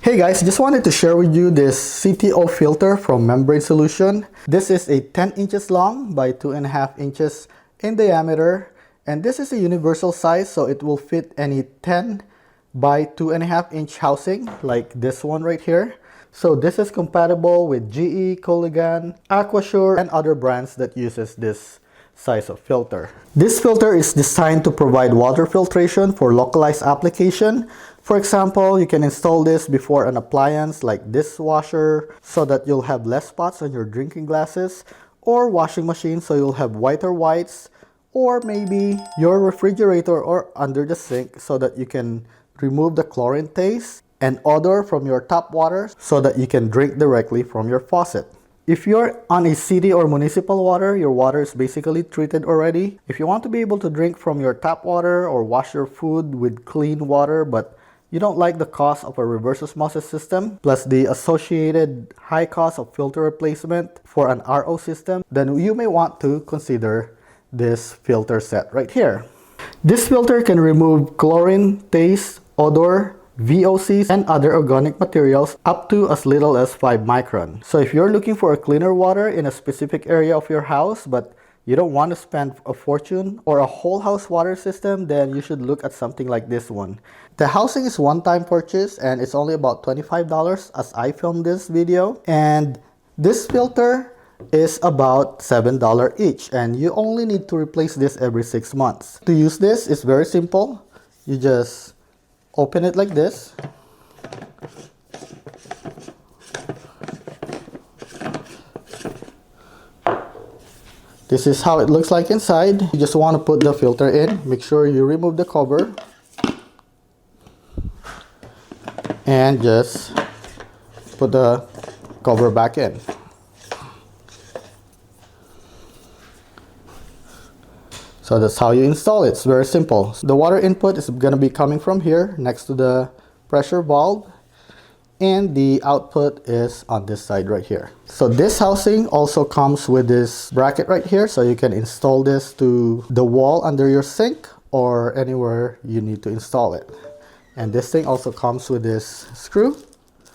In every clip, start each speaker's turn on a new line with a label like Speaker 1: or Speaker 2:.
Speaker 1: Hey guys, just wanted to share with you this CTO filter from Membrane Solution. This is a 10 inches long by 2.5 inches in diameter, and this is a universal size, so it will fit any 10 by 2.5 inch housing like this one right here. So this is compatible with GE, Coligan, Aquasure, and other brands that uses this size of filter. This filter is designed to provide water filtration for localized application. For example, you can install this before an appliance like dishwasher so that you'll have less spots on your drinking glasses, or washing machine so you'll have whiter whites, or maybe your refrigerator or under the sink so that you can remove the chlorine taste and odor from your tap water so that you can drink directly from your faucet. If you're on a city or municipal water, your water is basically treated already. If you want to be able to drink from your tap water or wash your food with clean water, but you don't like the cost of a reverse osmosis system, plus the associated high cost of filter replacement for an RO system, then you may want to consider this filter set right here. This filter can remove chlorine, taste, odor, VOCs, and other organic materials up to as little as 5 micron. So if you're looking for a cleaner water in a specific area of your house, but you don't want to spend a fortune or a whole house water system, then you should look at something like this one. The housing is one-time purchase and it's only about $25 as I filmed this video. And this filter is about $7 each, and you only need to replace this every 6 months. To use this is very simple. You just open it like this. This is how it looks like inside. You just want to put the filter in. Make sure you remove the cover. And just put the cover back in. So that's how you install it. It's very simple. The water input is going to be coming from here next to the pressure valve, and the output is on this side right here. So this housing also comes with this bracket right here, so you can install this to the wall under your sink or anywhere you need to install it. And this thing also comes with this screw.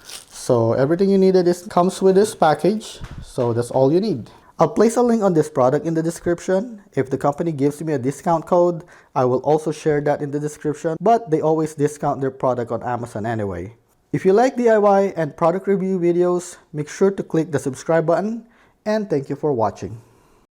Speaker 1: So everything you needed comes with this package. So that's all you need. I'll place a link on this product in the description. If the company gives me a discount code, I will also share that in the description, but they always discount their product on Amazon anyway. If you like DIY and product review videos, make sure to click the subscribe button, and thank you for watching.